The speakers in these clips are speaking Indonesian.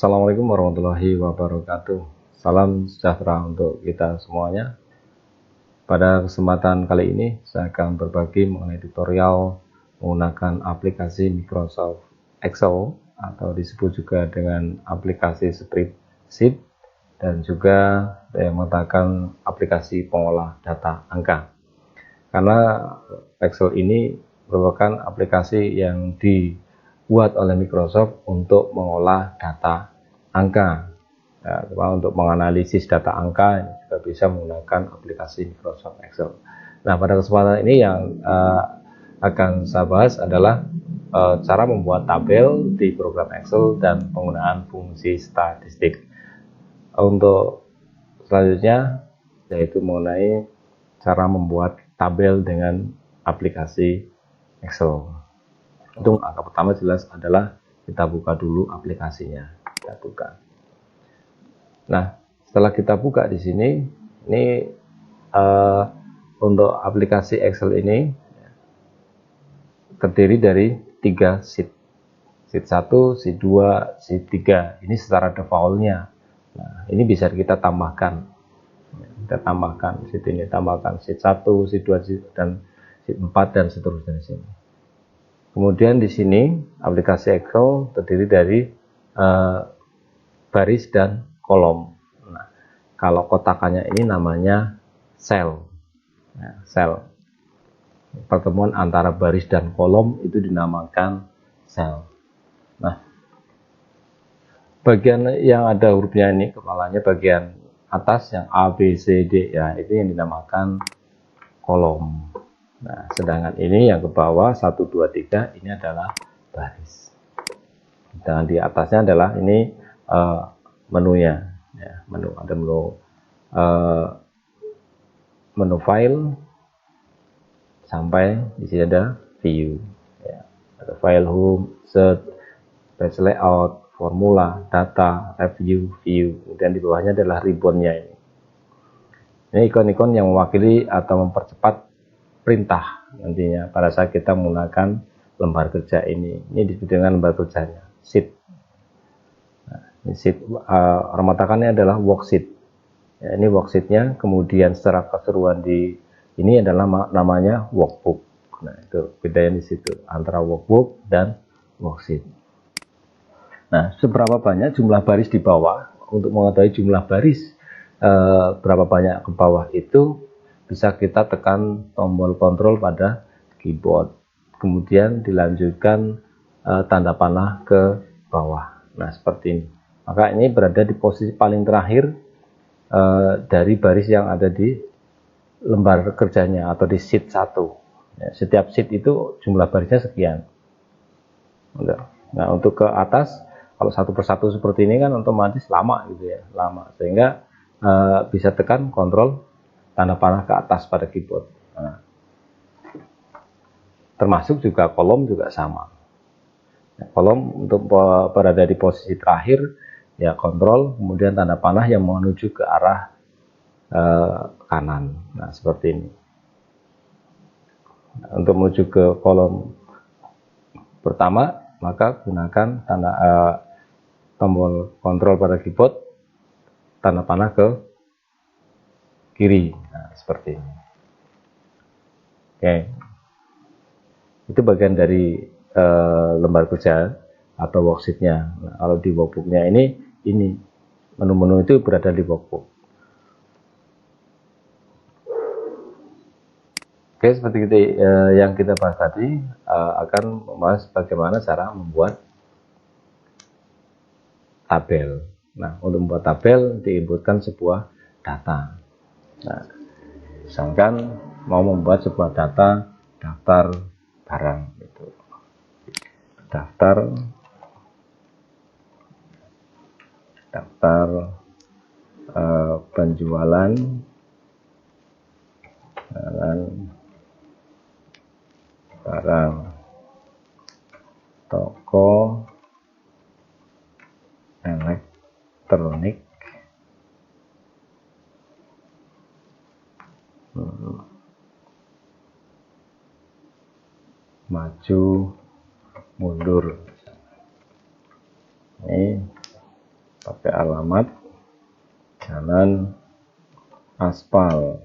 Assalamualaikum warahmatullahi wabarakatuh. Salam sejahtera untuk kita semuanya. Pada kesempatan kali ini saya akan berbagi mengenai tutorial menggunakan aplikasi Microsoft Excel atau disebut juga dengan aplikasi spreadsheet dan juga yang menggunakan aplikasi pengolah data angka. Karena Excel ini merupakan aplikasi yang dibuat oleh Microsoft untuk mengolah data angka. Nah, untuk menganalisis data angka juga bisa menggunakan aplikasi Microsoft Excel. Nah, pada kesempatan ini yang akan saya bahas adalah cara membuat tabel di program Excel dan penggunaan fungsi statistik. Untuk selanjutnya yaitu mengenai cara membuat tabel dengan aplikasi Excel. Untuk angka pertama jelas adalah kita buka dulu aplikasinya. Kita buka. Nah, setelah kita buka di sini, ini untuk aplikasi Excel ini terdiri dari 3 sheet. Sheet 1, sheet 2, sheet 3. Ini secara defaultnya. Nah, ini bisa kita tambahkan. Kita tambahkan sheet ini, tambahkan sheet 1, sheet 2, dan sheet 4 dan seterusnya di sini. Kemudian di sini aplikasi Excel terdiri dari baris dan kolom. Nah, kalau kotakannya ini namanya sel. Nah, sel. Pertemuan antara baris dan kolom itu dinamakan sel. Nah, bagian yang ada hurufnya ini, kepalanya bagian atas yang A, B, C, D, ya itu yang dinamakan kolom. Nah, sedangkan ini yang ke bawah 1, 2, 3 ini adalah baris. Dan di atasnya adalah ini menunya, ya, menu ada menu file sampai di sini ada view, ya. Ada file home, search, page layout, formula, data, review, view. Kemudian di bawahnya adalah ribbonnya ini. Ini ikon-ikon yang mewakili atau mempercepat perintah nantinya pada saat kita menggunakan lembar kerja ini. Ini disebut dengan lembar kerjanya, sheet. Nah, ini sheet, rematakannya adalah worksheet. Ya, ini worksheetnya. Kemudian secara keseruan di ini adalah namanya workbook. Nah, itu bedanya di situ antara workbook dan worksheet. Nah, seberapa banyak jumlah baris di bawah? Untuk mengetahui jumlah baris berapa banyak ke bawah itu bisa kita tekan tombol kontrol pada keyboard. Kemudian dilanjutkan tanda panah ke bawah. Nah, seperti ini. Maka ini berada di posisi paling terakhir dari baris yang ada di lembar kerjanya atau di sheet 1. Ya, setiap sheet itu jumlah barisnya sekian. Nah, untuk ke atas, kalau satu persatu seperti ini kan otomatis lama gitu ya, lama. Sehingga bisa tekan kontrol tanda panah ke atas pada keyboard. Nah, termasuk juga kolom juga sama. Nah, kolom untuk berada di posisi terakhir ya kontrol, kemudian tanda panah yang menuju ke arah kanan. Nah, seperti ini. Nah, untuk menuju ke kolom pertama, maka gunakan tombol kontrol pada keyboard, tanda panah ke kiri. Nah, seperti ini. Oke. Itu bagian dari lembar kerja atau worksheetnya. Nah, kalau di workbooknya ini menu-menu itu berada di workbook. Oke, seperti itu yang kita bahas tadi, akan membahas bagaimana cara membuat tabel. Nah, untuk membuat tabel diinputkan sebuah data. Nah, misalkan mau membuat sebuah data daftar barang itu. Daftar penjualan barang toko elektronik maju mundur. Ini pakai alamat jalan aspal,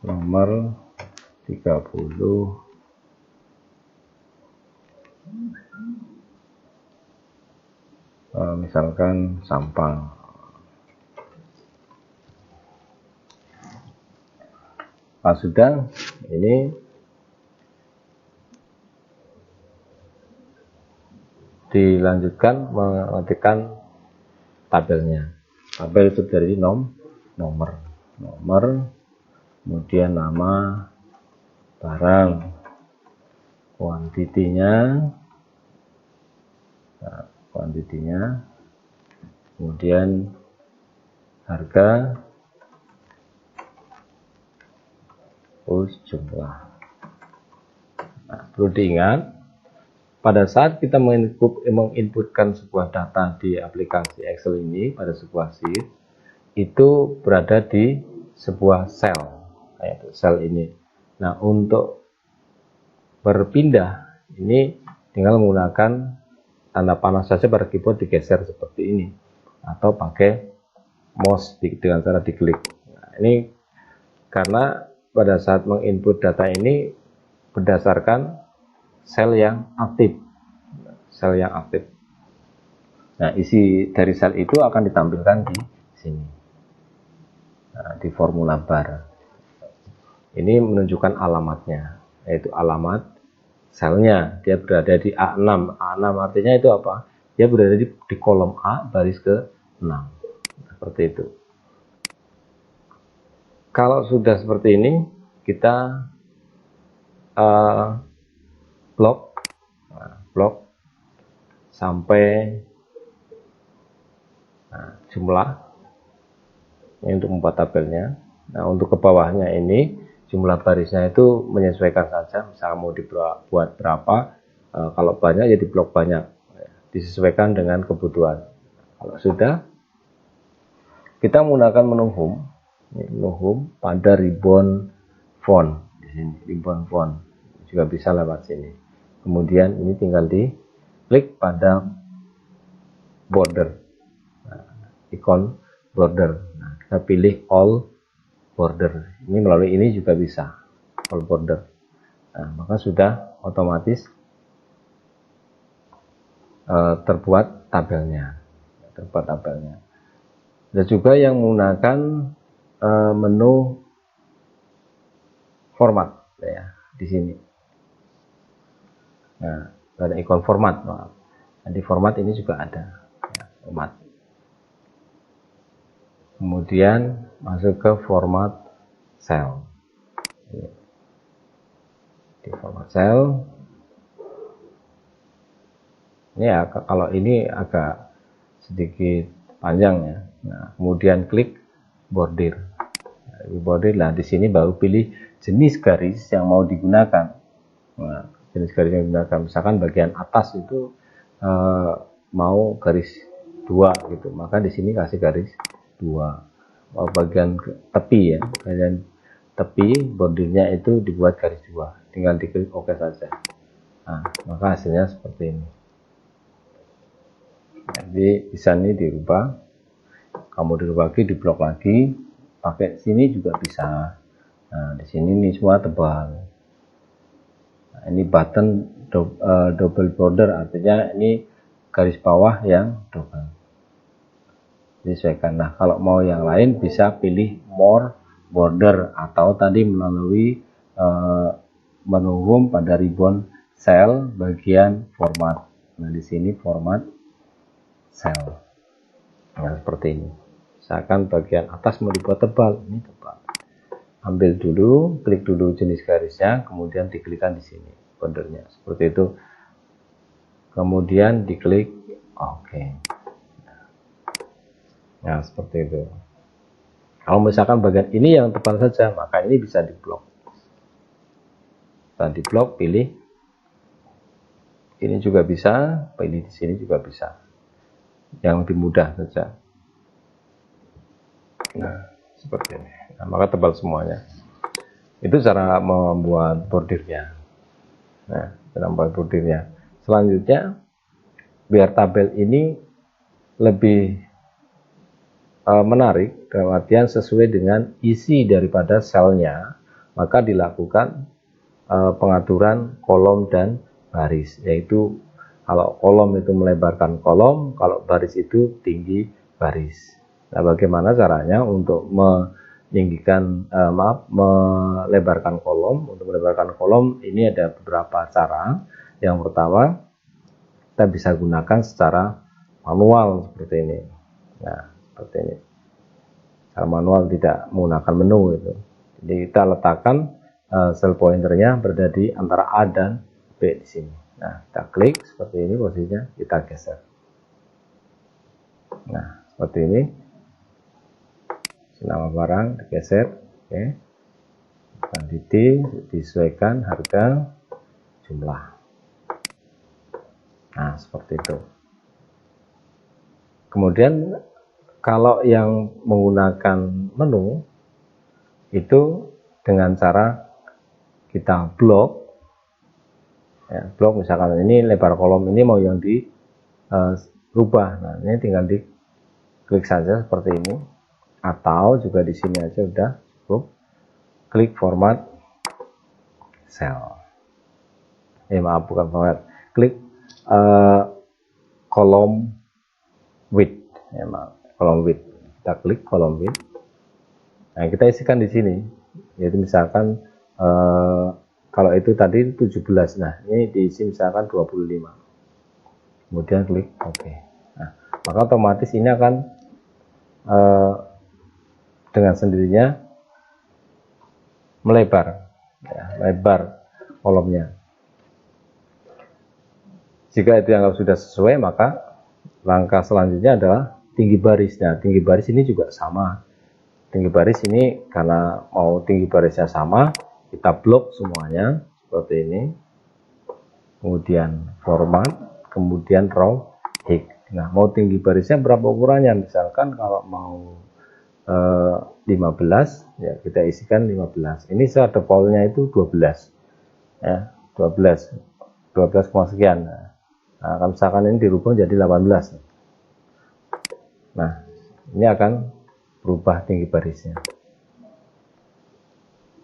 nomor 30 misalkan Sampang. Sudah, ini dilanjutkan mengetikkan tabelnya. Tabel itu dari nomor, kemudian nama barang, kuantitinya, kemudian harga, terus jumlah. Perlu diingat, pada saat kita menginputkan sebuah data di aplikasi Excel ini pada sebuah sheet, itu berada di sebuah sel, sel ini. Nah, untuk berpindah ini tinggal menggunakan tanda panah saja pada keyboard, digeser seperti ini, atau pakai mouse dengan cara diklik. Nah, ini karena pada saat menginput data ini berdasarkan sel yang aktif. Nah, isi dari sel itu akan ditampilkan di sini, di formula bar. Ini menunjukkan alamatnya, yaitu alamat selnya. Dia berada di A6. A6 artinya itu apa? Dia berada di kolom A baris ke-6. Seperti itu. Kalau sudah seperti ini, kita blok sampai jumlah ini untuk membuat tabelnya. Nah, untuk ke bawahnya ini jumlah barisnya itu menyesuaikan saja, misalnya mau dibuat berapa, kalau banyak ya di blok banyak, disesuaikan dengan kebutuhan. Kalau sudah, kita menggunakan menu home pada ribbon font di sini, ribbon font juga bisa lewat sini. Kemudian ini tinggal diklik pada border, ikon border. Nah, kita pilih all border. Ini melalui ini juga bisa all border. Nah, maka sudah otomatis terbuat tabelnya. Ada juga yang menggunakan menu format, ya, di sini. Nah, ada ikon format, maaf. Nah, di format ini juga ada, ya, format. Kemudian masuk ke format cell. Di format cell, ini ya, kalau ini agak sedikit panjang ya. Nah, kemudian klik border. Nah, di border lah, di sini baru pilih jenis garis yang mau digunakan. Nah, jenis garis yang digunakan, misalkan bagian atas itu mau garis 2 gitu, maka di sini kasih garis 2. Bagian tepi ya, bagian tepi bordernya itu dibuat garis 2, tinggal diklik OK saja. Nah, maka hasilnya seperti ini. Jadi bisa ini dirubah, kamu dirubah lagi, diblok lagi, pakai sini juga bisa. Nah, di sini nih semua tebal. Nah, ini button double border, artinya ini garis bawah yang double. Disesuaikan. Nah, kalau mau yang lain bisa pilih more border, atau tadi melalui menu home pada ribbon cell bagian format. Nah, di sini format cell. Nah, seperti ini. Misalkan bagian atas mau dibuat tebal, ini tebal. Ambil dulu, klik dulu jenis garisnya, kemudian diklikkan di sini bordernya, seperti itu. Kemudian diklik OK. Nah, seperti itu. Kalau misalkan bagian ini yang tebal saja, maka ini bisa diblok. Dan diblok, pilih ini juga bisa, pilih di sini juga bisa. Yang lebih mudah saja. Nah, seperti ini. Nah, maka tebal semuanya. Itu cara membuat bordirnya. Nah, cara membuat bordirnya. Selanjutnya, biar tabel ini lebih menarik, dalam artian sesuai dengan isi daripada selnya, maka dilakukan pengaturan kolom dan baris, yaitu kalau kolom itu melebarkan kolom, kalau baris itu tinggi baris. Nah, bagaimana caranya untuk melebarkan kolom? Untuk melebarkan kolom ini ada beberapa cara. Yang pertama, kita bisa gunakan secara manual seperti ini. Nah, seperti ini. Secara manual, tidak menggunakan menu itu. Jadi kita letakkan sel pointernya berada di antara A dan B di sini. Nah, kita klik seperti ini posisinya, kita geser. Nah, seperti ini. Nama barang digeser, oke. Quantity disesuaikan harga jumlah. Nah, seperti itu. Kemudian kalau yang menggunakan menu itu dengan cara kita blok, ya, blok misalkan ini lebar kolom ini mau yang dirubah. Nah, ini tinggal diklik saja seperti ini. Atau juga di sini aja udah cukup, klik format cell. Maaf, bukan format, klik kolom width. Kolom width. Kita klik kolom width. Nah, kita isikan di sini. Yaitu misalkan kalau itu tadi 17. Nah, ini diisi misalkan 25. Kemudian klik OK. Nah, maka otomatis ini akan dengan sendirinya melebar, ya, lebar kolomnya. Jika itu yang sudah sesuai, maka langkah selanjutnya adalah tinggi baris. Nah, tinggi baris ini juga sama. Tinggi baris ini karena mau tinggi barisnya sama, kita blok semuanya seperti ini. Kemudian format, kemudian row height. Nah, mau tinggi barisnya berapa ukurannya? Misalkan kalau mau 15, ya kita isikan 15. Ini saya defaultnya itu 12, ya 12 sekian. Nah, misalkan ini dirubah jadi 18. Nah, ini akan berubah tinggi barisnya.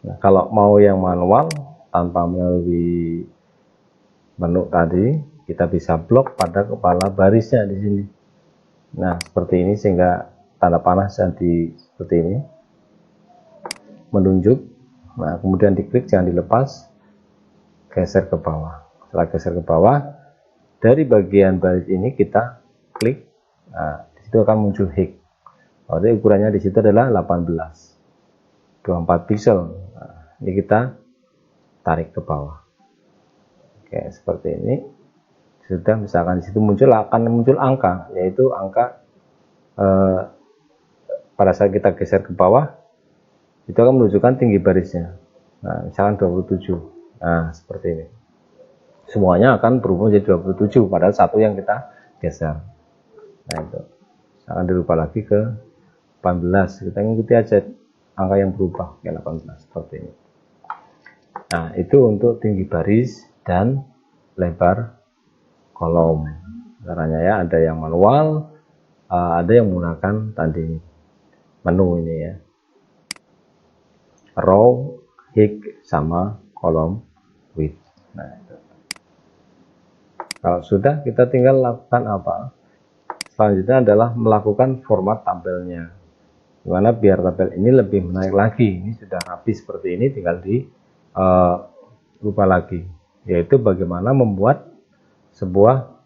Nah, kalau mau yang manual tanpa melalui menu tadi, kita bisa blok pada kepala barisnya di sini. Nah, seperti ini, sehingga tanda panah seperti ini menunjuk. Nah, kemudian diklik, jangan dilepas, geser ke bawah. Setelah geser ke bawah, dari bagian baris ini kita klik. Nah, di situ akan muncul height. Jadi ukurannya di situ adalah 24 pixel. Nah, ini kita tarik ke bawah. Oke, seperti ini. Sudah, misalkan di situ akan muncul angka, yaitu angka pada saat kita geser ke bawah itu akan menunjukkan tinggi barisnya. Nah, misalkan 27. Nah, seperti ini. Semuanya akan berubah menjadi 27 padahal satu yang kita geser. Nah, itu akan dirubah lagi ke 18. Kita ikuti aja angka yang berubah ke 18 seperti ini. Nah, itu untuk tinggi baris dan lebar kolom. Caranya ya, ada yang manual, ada yang menggunakan tadi menu ini ya, row, height, sama kolom width. Nah, itu. Kalau sudah, kita tinggal lakukan apa? Selanjutnya adalah melakukan format tabelnya. Gimana biar tabel ini lebih menarik lagi. Ini sudah rapi seperti ini, tinggal rubah lagi. Yaitu bagaimana membuat sebuah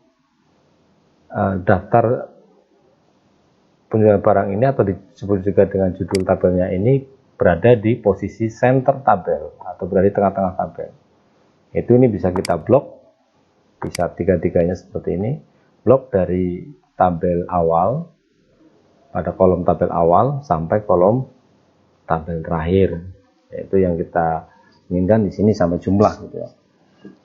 daftar penjualan barang ini, atau disebut juga dengan judul tabelnya ini, berada di posisi center tabel atau berada di tengah-tengah tabel. Itu ini bisa kita blok, bisa tiga-tiganya seperti ini. Blok dari tabel awal, pada kolom tabel awal sampai kolom tabel terakhir, yaitu yang kita inginkan di sini sampai jumlah gitu ya.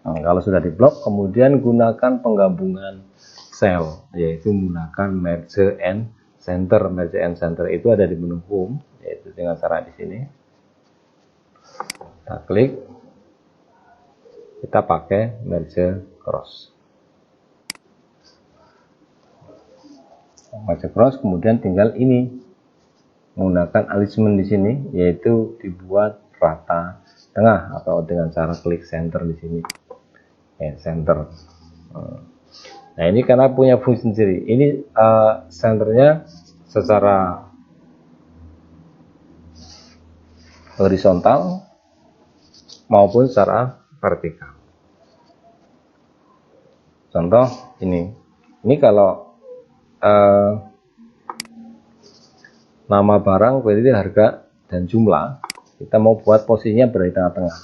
Nah, kalau sudah diblok, kemudian gunakan penggabungan sel, yaitu menggunakan merge and center. Merge and center itu ada di menu home, yaitu dengan cara di sini. Kita klik, kita pakai merge cross. Merge cross, kemudian tinggal ini menggunakan alignment di sini, yaitu dibuat rata tengah atau dengan cara klik center di sini. Center. Nah, ini karena punya fungsi sendiri. Ini senternya secara horizontal maupun secara vertikal. Contoh ini kalau nama barang, berarti harga dan jumlah, kita mau buat posisinya berada di tengah-tengah.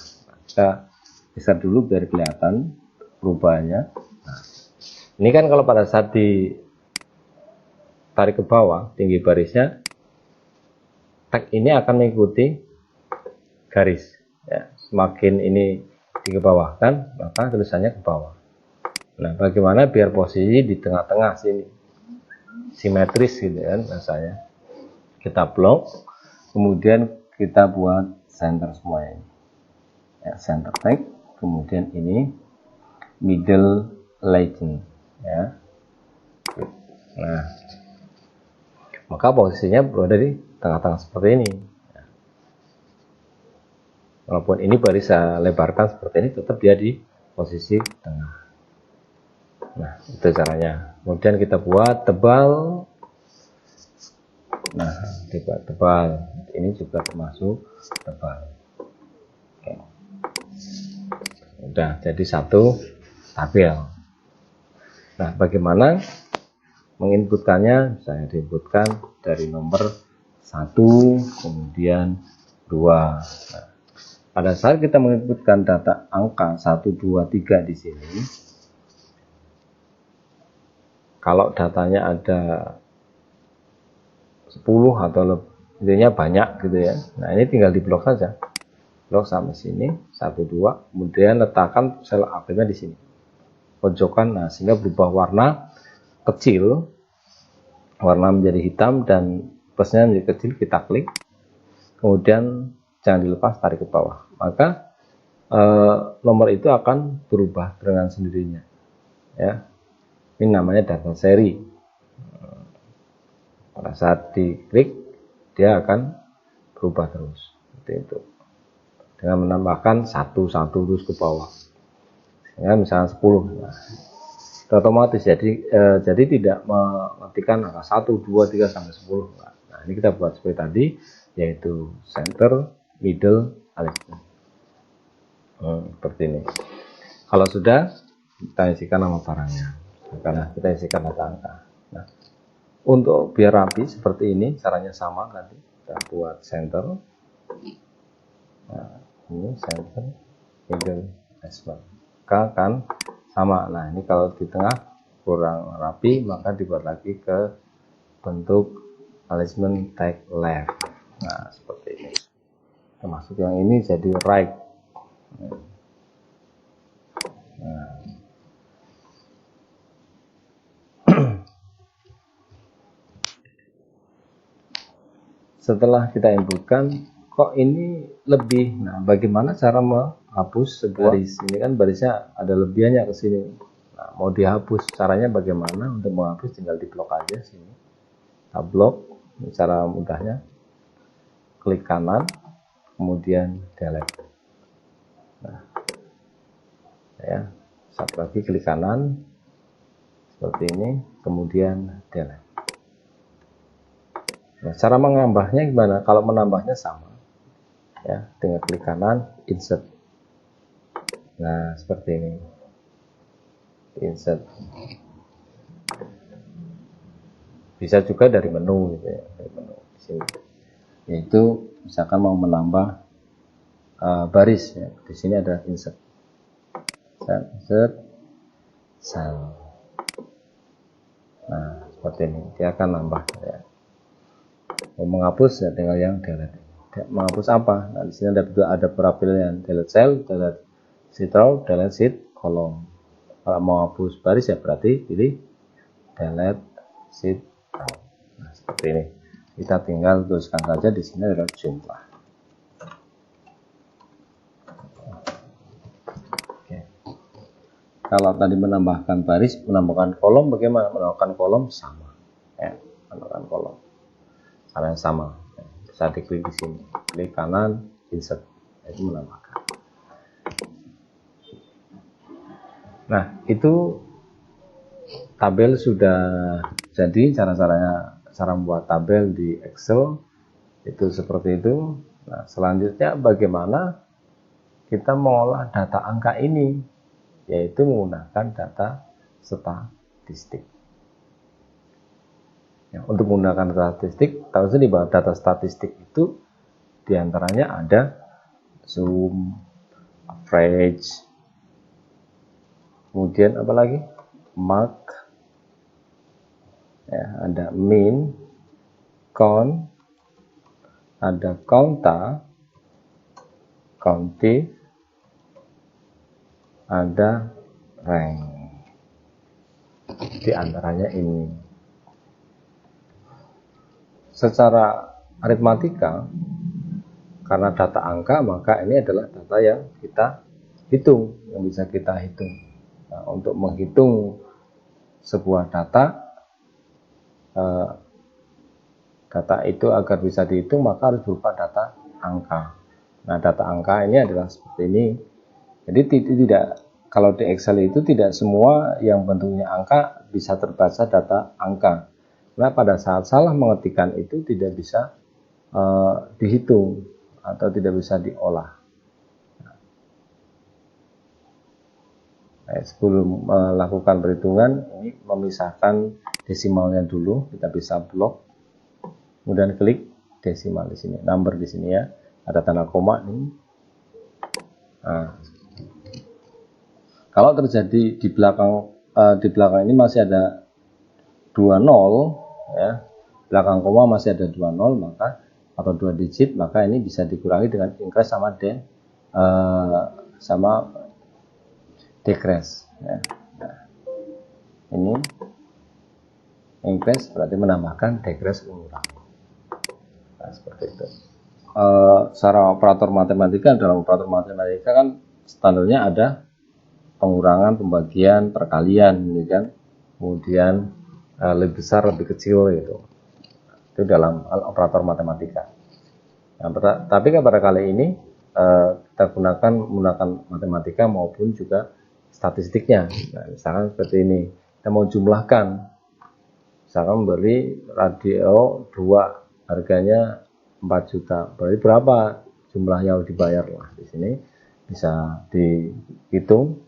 Kita geser dulu biar kelihatan perubahannya. Nah, ini kan kalau pada saat ditarik ke bawah, tinggi barisnya, tag ini akan mengikuti garis. Ya, semakin ini dikebawahkan, maka tulisannya ke bawah. Nah, bagaimana biar posisi di tengah-tengah sini, simetris gitu kan rasanya. Kita blok, kemudian kita buat center semuanya. Ya, center tag, kemudian ini middle legend, ya. Nah, maka posisinya berada di tengah-tengah seperti ini. Walaupun ini baris saya lebarkan seperti ini, tetap dia di posisi tengah. Nah, itu caranya. Kemudian kita buat tebal. Nah, dibuat tebal. Ini juga termasuk tebal. Oke. Udah jadi satu tabel. Nah, bagaimana menginputkannya? Saya diinputkan dari nomor 1, kemudian 2. Nah, pada saat kita menginputkan data angka 1, 2, 3 di sini, kalau datanya ada 10 atau lebihnya banyak gitu ya. Nah, ini tinggal diblok saja. Blok sampai sini 1, 2, kemudian letakkan sel akhirnya di sini. Pojokan, nah sehingga berubah warna kecil, warna menjadi hitam dan plusnya menjadi kecil, kita klik. Kemudian jangan dilepas, tarik ke bawah. Maka nomor itu akan berubah dengan sendirinya. Ya. Ini namanya data seri. Pada saat diklik, dia akan berubah terus. Seperti itu. Dengan menambahkan 1 terus ke bawah. Ya, misalnya 10. Nah, otomatis jadi tidak mengetikkan angka 1, 2, 3 sampai 10. Nah, ini kita buat seperti tadi, yaitu center, middle, alignment. Seperti ini. Kalau sudah, kita isikan nama barangnya. Karena kita isikan data angka. Nah, untuk biar rapi seperti ini, caranya sama tadi. Kita buat center. Nah, ini center, middle, alignment. Kan sama. Nah, ini kalau di tengah kurang rapi, maka dibuat lagi ke bentuk alignment tag left. Nah, seperti ini. Termasuk yang ini jadi right. Nah. Setelah kita inputkan, kok ini lebih. Nah, bagaimana cara menghapus sebuah baris? Ini kan barisnya ada lebihannya ke sini. Nah, mau dihapus, caranya bagaimana? Untuk menghapus tinggal diblok aja sini. Kita blok, ini cara mudahnya. Klik kanan, kemudian delete. Nah, ya, satu lagi klik kanan, seperti ini, kemudian delete. Nah, cara menambahnya gimana? Kalau menambahnya sama, ya, tinggal klik kanan, insert. Nah, seperti ini, insert. Bisa juga dari menu, gitu ya, dari menu di sini. Yaitu misalkan mau menambah baris, ya, di sini ada insert, insert, cell. Nah, seperti ini, dia akan nambah. Ya. Mau menghapus ya tinggal yang delete. Menghapus apa? Nah, di sini ada beberapa pilihan, delete cell, delete sheet row, delete sheet column. Kalau mau hapus baris ya berarti pilih delete sheet row. Nah, seperti ini. Kita tinggal tuliskan saja di sini adalah jumlah. Kalau tadi menambahkan baris, menambahkan kolom, bagaimana? Menambahkan kolom sama, ya, menambahkan kolom, cara yang sama. Bisa diklik di sini, klik kanan, insert, itu menambahkan. Nah, itu tabel sudah jadi. Cara membuat tabel di Excel itu seperti itu. Nah, selanjutnya bagaimana kita mengolah data angka ini, yaitu menggunakan data statistik. Ya, untuk menggunakan statistik, tahu sendiri bahwa data statistik itu diantaranya ada sum, average, kemudian apa lagi? Mark, ya, ada mean, count, ada counta, countive, ada rank. Di antaranya ini. Secara aritmatika, karena data angka, maka ini adalah data yang kita hitung, yang bisa kita hitung. Nah, untuk menghitung sebuah data itu agar bisa dihitung, maka harus berupa data angka. Nah, data angka ini adalah seperti ini. Jadi tidak, kalau di Excel itu tidak semua yang bentuknya angka bisa terbaca data angka. Karena pada saat salah mengetikkan itu tidak bisa dihitung atau tidak bisa diolah. Nah, sebelum melakukan perhitungan, ini memisahkan desimalnya dulu. Kita bisa blok, kemudian klik desimal di sini, number di sini ya, ada tanda koma nih. Nah, kalau terjadi di belakang ini masih ada 20 ya, belakang koma masih ada 20, maka atau 2 digit, maka ini bisa dikurangi dengan increase sama decrease ya. Nah, ini increase berarti menambahkan, decrease mengurangi. Nah, seperti itu. Secara operator matematika, dalam operator matematika kan standarnya ada pengurangan, pembagian, perkalian, gitu kan. Kemudian lebih besar, lebih kecil gitu. Itu dalam operator matematika. Nah, tapi pada kali ini kita menggunakan matematika maupun juga statistiknya. Nah, misalkan seperti ini, kita mau jumlahkan, misalkan memberi radio 2 harganya 4 juta, berarti berapa jumlah yang dibayar? Lah di sini bisa dihitung.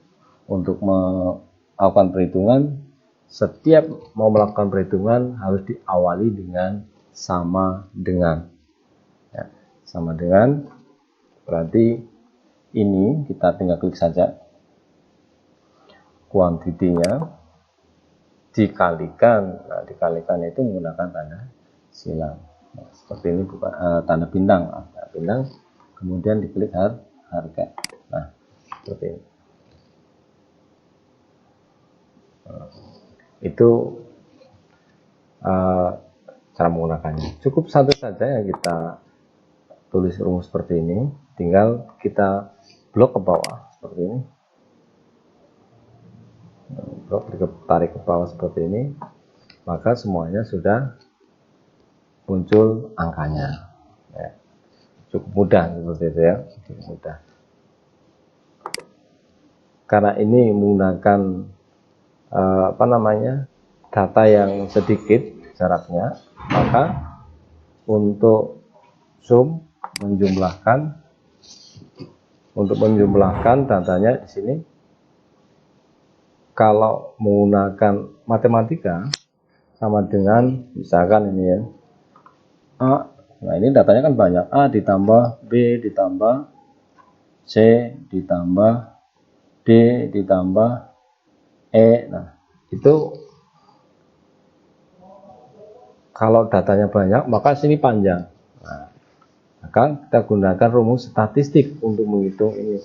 Untuk melakukan perhitungan, setiap mau melakukan perhitungan harus diawali dengan sama dengan ya, sama dengan, berarti ini kita tinggal klik saja kuantitinya dikalikan. Nah, dikalikan itu menggunakan tanda silang. Nah, seperti ini, bukan tanda bintang, kemudian diklik harga. Nah, seperti ini. Itu cara menggunakannya. Cukup satu saja yang kita tulis rumus seperti ini, tinggal kita blok ke bawah seperti ini, blok tarik ke bawah seperti ini, maka semuanya sudah muncul angkanya ya. Cukup mudah seperti itu ya, cukup mudah. Karena ini menggunakan data yang sedikit jaraknya, maka untuk sum menjumlahkan datanya di sini, kalau menggunakan matematika sama dengan misalkan ini ya, A. Nah, ini datanya kan banyak, A ditambah B ditambah C ditambah D ditambah E. Nah, itu kalau datanya banyak, maka sini panjang. Nah, maka kita gunakan rumus statistik untuk menghitung ini.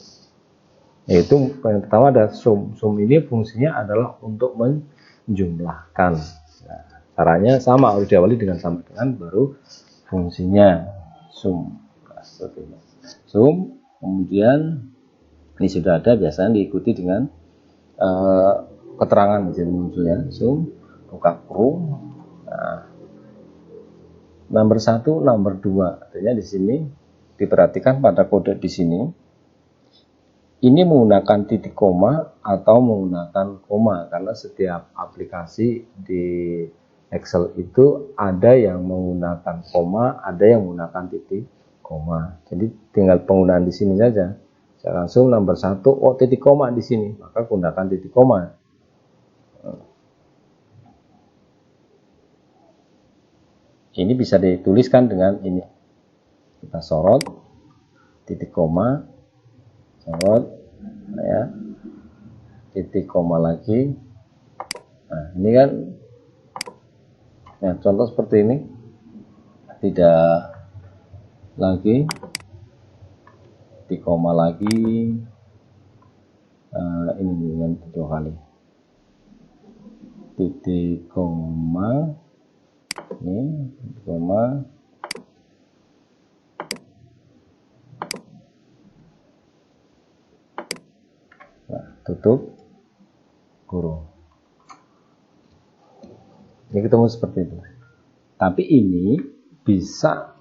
Yaitu yang pertama ada sum. Sum ini fungsinya adalah untuk menjumlahkan. Nah, caranya sama, harus diawali dengan sama dengan, baru fungsinya sum. Nah, seperti ini. Sum, kemudian ini sudah ada, biasanya diikuti dengan keterangan di sini muncul ya, zoom, buka kurung. Nah, nomor 1, nomor 2, artinya di sini diperhatikan pada kode di sini. Ini menggunakan titik koma atau menggunakan koma, karena setiap aplikasi di Excel itu ada yang menggunakan koma, ada yang menggunakan titik koma. Jadi tinggal penggunaan di sini saja. Saya langsung nomor 1, oh titik koma di sini, maka gunakan titik koma. Ini bisa dituliskan dengan ini. Kita sorot titik koma, sorot ya, titik koma lagi. Nah, ini kan ya, contoh seperti ini, tidak lagi titik koma lagi, ini dengan 2 kali titik koma, ini titik koma, nah, tutup kurung. Ini ketemu seperti itu. Tapi ini bisa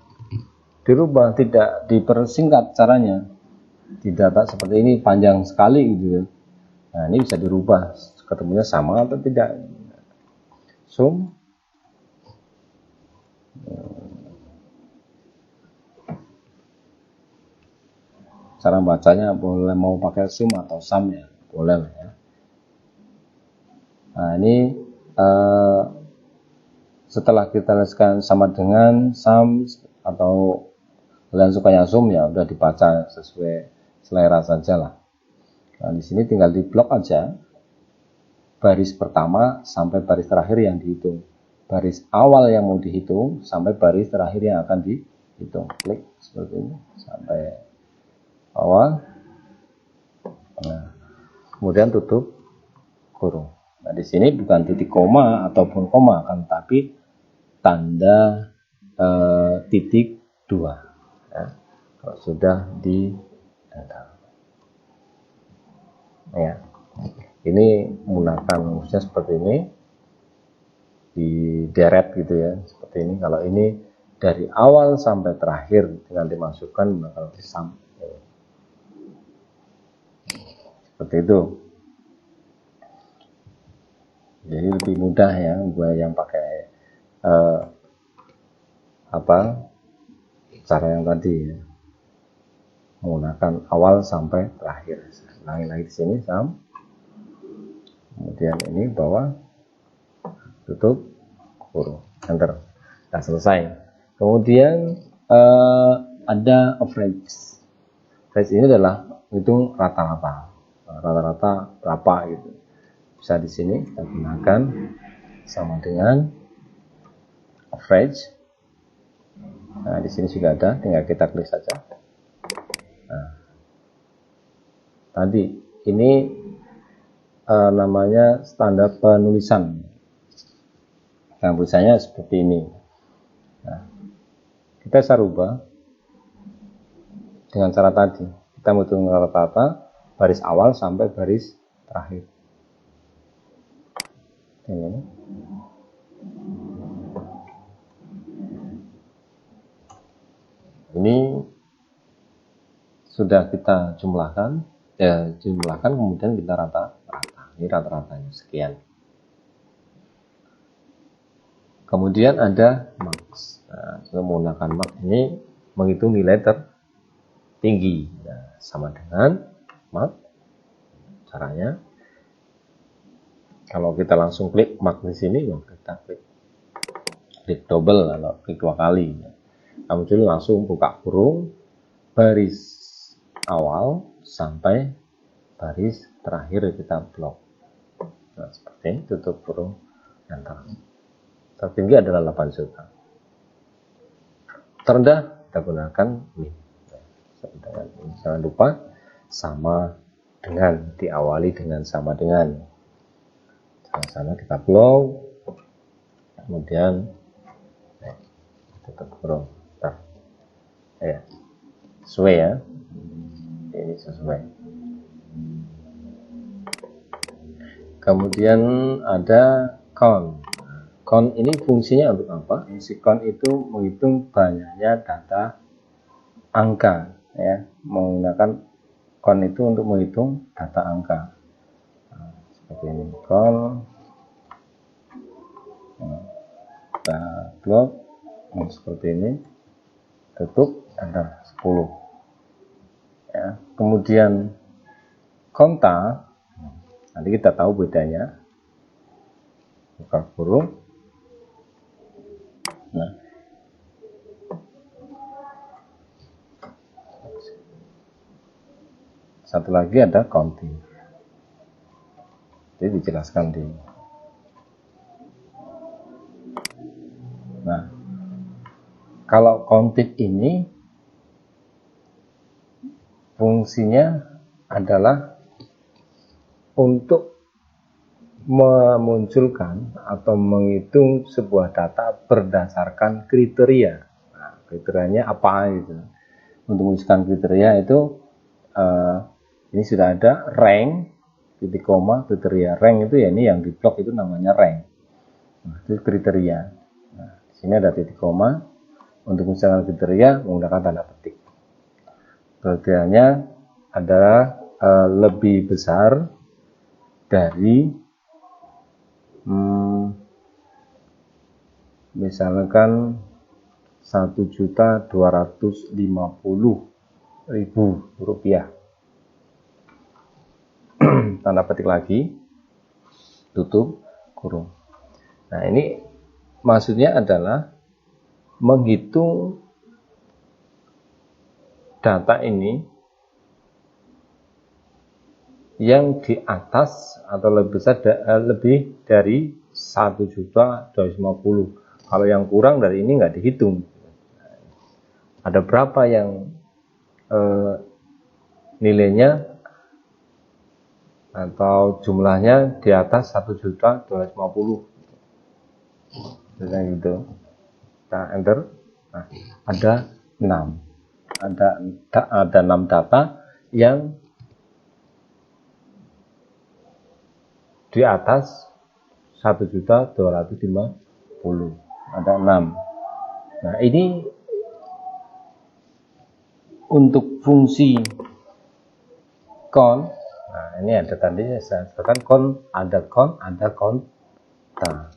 dirubah, tidak dipersingkat caranya. Di data seperti ini panjang sekali gitu ya. Nah, ini bisa dirubah, ketemunya sama atau tidak. Zoom. Cara bacanya boleh mau pakai zoom atau sum ya, boleh lah ya. Nah, ini setelah kita tuliskan sama dengan sum atau kalian sukanya zoom ya udah dibaca sesuai selera saja lah. Nah, di sini tinggal di blok aja baris pertama sampai baris terakhir yang dihitung, baris awal yang mau dihitung sampai baris terakhir yang akan dihitung. Klik seperti ini sampai awal. Nah, kemudian tutup kurung. Nah, di sini bukan titik koma ataupun koma, kan, tapi tanda titik 2 ya, kalau sudah di ya. Ini menggunakan rumusnya seperti ini, di deret gitu ya, seperti ini. Kalau ini dari awal sampai terakhir tinggal dimasukkan menggunakan sum ya. Seperti itu. Jadi lebih mudah ya gue yang pakai cara yang tadi ya, menggunakan awal sampai terakhir. Ulangi lagi di sini sum, kemudian ini bawah, tutup kurung, enter. Nah, selesai. Kemudian ada average. Average ini adalah hitung rata-rata, rata-rata berapa gitu. Bisa di sini kita gunakan sama dengan average. Nah, di sini juga ada, tinggal kita klik saja. Nah, tadi ini namanya standar penulisan. Nah, tulisannya seperti ini. Nah, kita bisa rubah dengan cara tadi. Kita menghitung rata-rata baris awal sampai baris terakhir. Ini sudah kita jumlahkan, kemudian kita rata-rata. Ini rata-ratanya sekian. Kemudian ada max. Nah, kita menggunakan max ini menghitung nilai tertinggi. Nah, sama dengan max. Caranya, kalau kita langsung klik max di sini, kita klik double, kalau klik 2 kali. Muncul langsung buka kurung, baris awal sampai baris terakhir kita blok. Nah, seperti ini, tutup kurung, enter. Tertinggi adalah 8 juta. Terendah kita gunakan min. Jangan lupa sama dengan, diawali dengan sama dengan. Sama kita blow, kemudian tutup kurung. Ya, sesuai ya. Ini sesuai. Kemudian ada count. Count ini fungsinya untuk apa? Fungsi count itu menghitung banyaknya data angka, ya, menggunakan count itu untuk menghitung data angka. Nah, seperti ini count, kita blok seperti ini, tutup, enter 10. Ya, kemudian konta, nanti kita tahu bedanya, buka kurung. Nah, satu lagi ada counting. Jadi dijelaskan di. Nah, kalau counting ini fungsinya adalah untuk memunculkan atau menghitung sebuah data berdasarkan kriteria. Nah, kriterianya apa gitu? Untuk menuliskan kriteria itu ini sudah ada rank, titik koma, kriteria. Rank itu ya ini yang di blok itu namanya rank. Nah, itu kriteria. Nah, di sini ada titik koma. Untuk menuliskan kriteria menggunakan tanda petik. Kriterianya adalah lebih besar dari misalkan 1.250.000 rupiah. Tanda petik lagi, tutup kurung. Nah, ini maksudnya adalah menghitung data ini yang di atas atau lebih besar lebih dari 1.250.000. Kalau yang kurang dari ini nggak dihitung. Ada berapa yang nilainya atau jumlahnya di atas 1.250.000. Jadi gitu. Kita enter. Nah, ada 6. Ada 6 data yang di atas 1.250.000. Ada 6. Nah, ini untuk fungsi count. Nah, ini ada tadi saya katakan count, ada konta.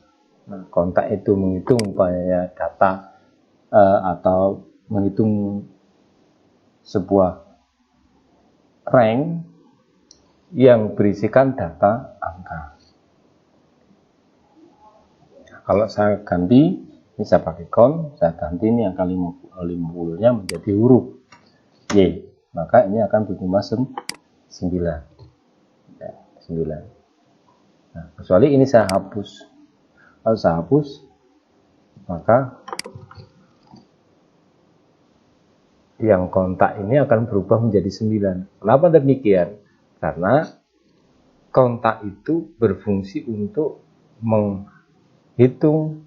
Nah, konta itu menghitung banyak data atau menghitung sebuah rank yang berisikan data angka. Nah, kalau saya ganti, ini saya pakai count, saya ganti ini angka 50-nya menjadi huruf Y, maka ini akan berjumlah 9. Ya, 9. Nah, kecuali ini saya hapus. Kalau saya hapus, maka yang kontak ini akan berubah menjadi 9. Kenapa demikian? Karena kontak itu berfungsi untuk menghitung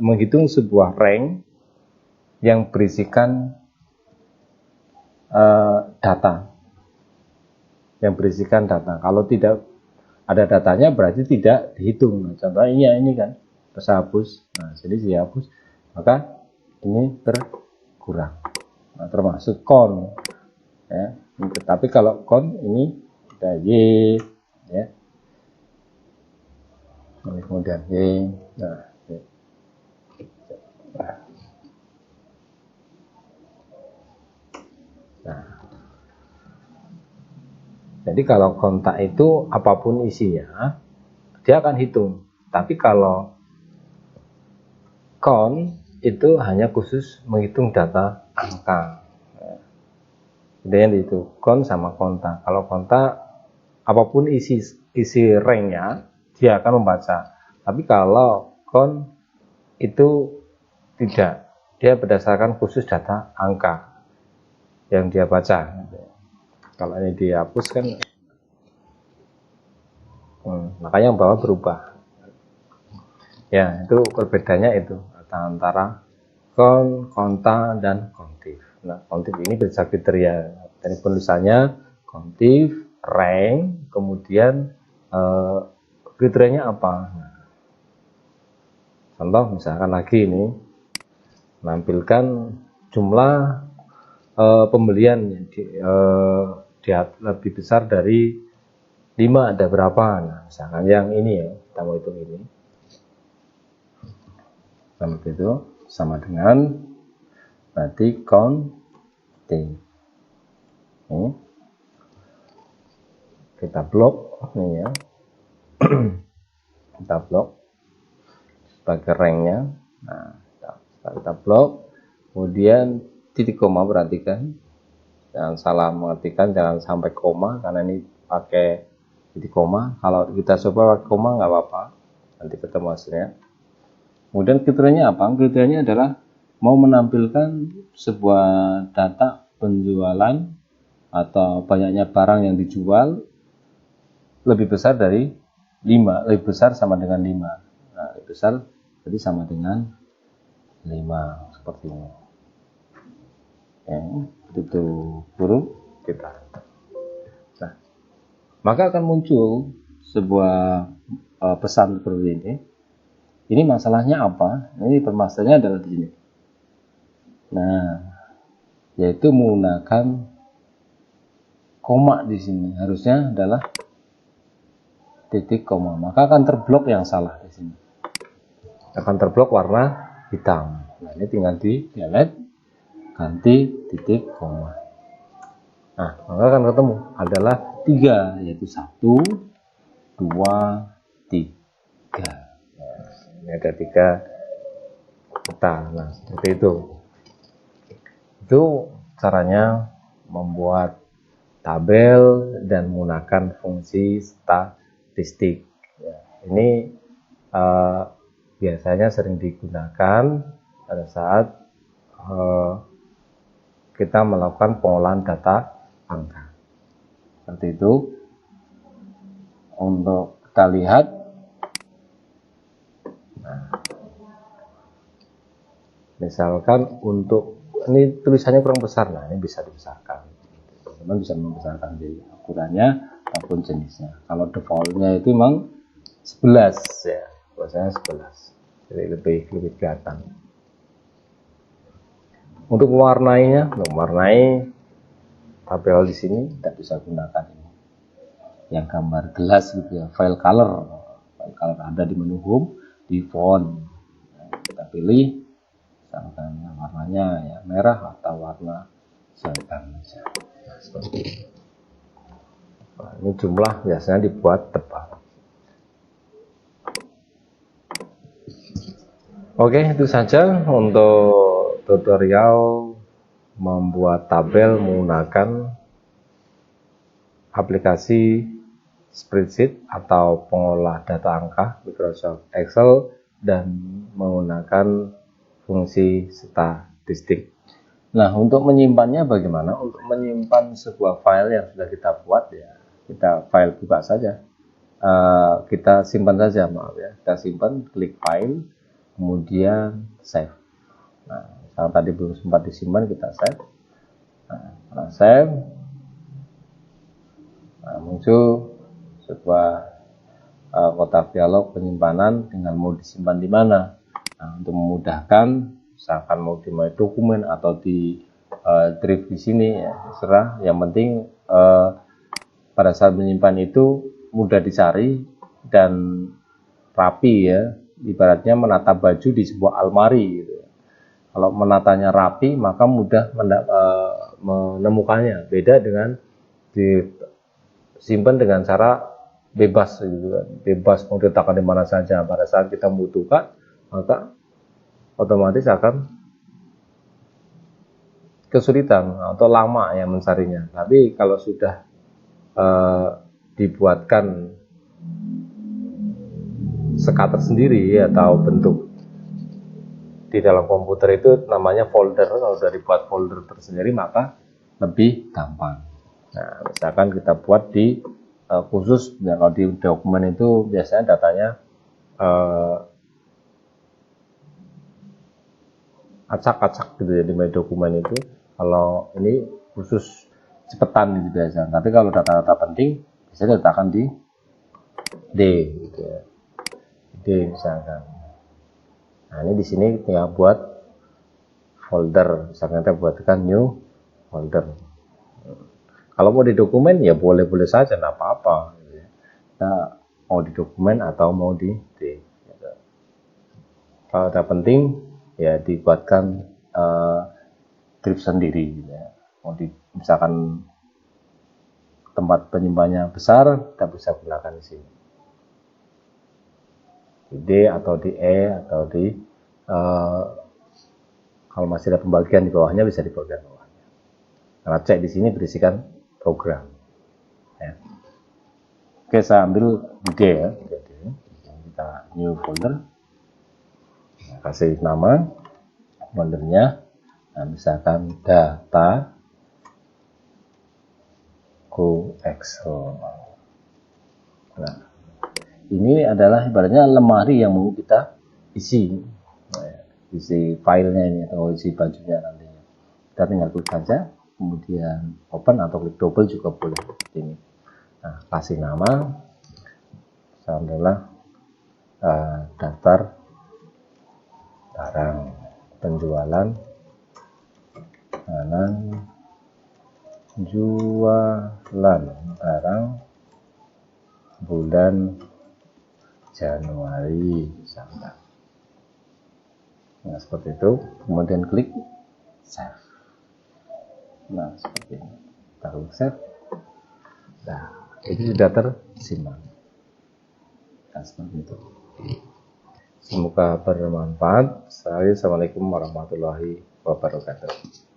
menghitung sebuah rank yang berisikan data. Yang berisikan data. Kalau tidak ada datanya berarti tidak dihitung. Nah, contohnya ini kan, saya hapus. Nah, jadi saya hapus, maka ini berkurang. Nah, termasuk count, ya. Tapi kalau count ini ada Y, ya. Kemudian Y. Nah, Y. Nah, jadi kalau kontak itu apapun isinya, dia akan hitung. Tapi kalau count itu hanya khusus menghitung data angka. Jadi itu count sama konta. Kalau konta apapun isi ranknya dia akan membaca. Tapi kalau count itu tidak, dia berdasarkan khusus data angka yang dia baca. Kalau ini dihapus kan, makanya yang bawah berubah. Ya, itu perbedaannya itu antara count, konta, dan countif. Nah, countif ini berdasarkan kriteria. Dari penulisannya countif rank, kemudian kriterianya apa. Contoh misalkan lagi ini menampilkan jumlah pembelian lebih besar dari 5, ada berapa. Nah, misalkan yang ini ya, kita mau hitung ini. Sama itu sama dengan berarti counting. Ini kita blok ini ya. Kita blok sebagai ranknya. Nah, kita blok, kemudian titik koma, perhatikan jangan salah mengartikan, jangan sampai koma karena ini pakai titik koma. Kalau kita coba pakai koma nggak apa-apa, nanti ketemu hasilnya. Kemudian kriterianya apa? Kriterianya adalah mau menampilkan sebuah data penjualan atau banyaknya barang yang dijual lebih besar dari 5, lebih besar sama dengan 5. Nah, lebih besar jadi sama dengan 5, seperti ini. Ya, itu huruf kita. Nah, maka akan muncul sebuah pesan seperti ini. Ini masalahnya apa? Ini permasalahannya adalah di sini. Nah, yaitu menggunakan koma di sini. Harusnya adalah titik koma. Maka akan terblok yang salah di sini. Akan terblok warna hitam. Nah, ini tinggal di delete, ganti titik koma. Nah, maka akan ketemu adalah 3, yaitu 1, 2, 3. Ini ada 3 kata. Nah, seperti itu. Itu caranya membuat tabel dan menggunakan fungsi statistik. Ya, ini biasanya sering digunakan pada saat kita melakukan pengolahan data angka. Seperti itu. Untuk kita lihat. Nah, misalkan untuk ini tulisannya kurang besar, nah ini bisa dibesarkan. Teman bisa membesarkan jadi ukurannya ataupun jenisnya. Kalau defaultnya itu memang 11 ya, biasanya 11. Jadi lebih kelihatan. Untuk mewarnai tabel di sini tidak bisa gunakan ini. Yang gambar gelas gitu ya, file color. File color ada di menu home, di font. Nah, kita pilih misalkan warnanya ya merah atau warna selatan. Nah, seperti ini. Nah, ini jumlah biasanya dibuat tebal. Oke, itu saja untuk tutorial membuat tabel menggunakan aplikasi spreadsheet atau pengolah data angka Microsoft Excel dan menggunakan fungsi statistik. Nah, untuk menyimpannya bagaimana? Untuk menyimpan sebuah file yang sudah kita buat ya, kita file buka saja. Kita simpan saja, maaf ya. Kita simpan, klik file, kemudian save. Nah, kalau tadi belum sempat disimpan, kita save. Nah, save, nah, muncul sebuah kotak dialog penyimpanan dengan mau disimpan di mana. Nah, untuk memudahkan, misalkan mau di My Dokumen atau di drive di sini ya, terserah. Yang penting pada saat menyimpan itu mudah dicari dan rapi ya. Ibaratnya menata baju di sebuah almari gitu. Kalau menatanya rapi maka mudah menemukannya. Beda dengan disimpan dengan cara bebas gitu kan. Bebas mau diletakkan di mana saja. Pada saat kita membutuhkan maka otomatis akan kesulitan atau lama yang mencarinya. Tapi kalau sudah dibuatkan scatter sendiri atau bentuk di dalam komputer itu namanya folder. Kalau sudah dibuat folder tersendiri maka lebih gampang. Nah, misalkan kita buat di khusus ya, kalau di dokumen itu biasanya datanya acak-acak gitu ya di My Dokumen itu. Kalau ini khusus cepetan gitu biasa. Tapi kalau data-data penting bisa diletakkan di D gitu ya. D misalkan. Nah, ini di sini tinggal buat folder, misalkan kita buatkan new folder. Kalau mau di dokumen ya boleh-boleh saja, enggak apa-apa gitu ya. Nah, mau di dokumen atau mau di D gitu. Kalau ada penting ya dibuatkan script sendiri gitu ya. Mau di misalkan tempat penyimpanannya besar, kita bisa gunakan di sini. Di D atau di E atau di kalau masih ada pembagian di bawahnya bisa di bagian bawahnya. Karena cek di sini berisikan program. Ya. Oke, saya ambil di D ya. Jadi kita new folder, kasih nama foldernya. Nah, misalkan data go Excel. Nah, ini adalah ibaratnya lemari yang mau kita isi, isi filenya ini atau isi bajunya nantinya. Kita tinggal klik saja, kemudian open atau klik double juga boleh. Ini. Nah, kasih nama, adalah daftar barang penjualan, jualan barang bulan Januari misalnya. Nah, seperti itu, kemudian klik save. Nah, seperti ini. Kita klik save. Nah, itu sudah tersimak. Nah, seperti itu. Semoga bermanfaat. Assalamualaikum warahmatullahi wabarakatuh.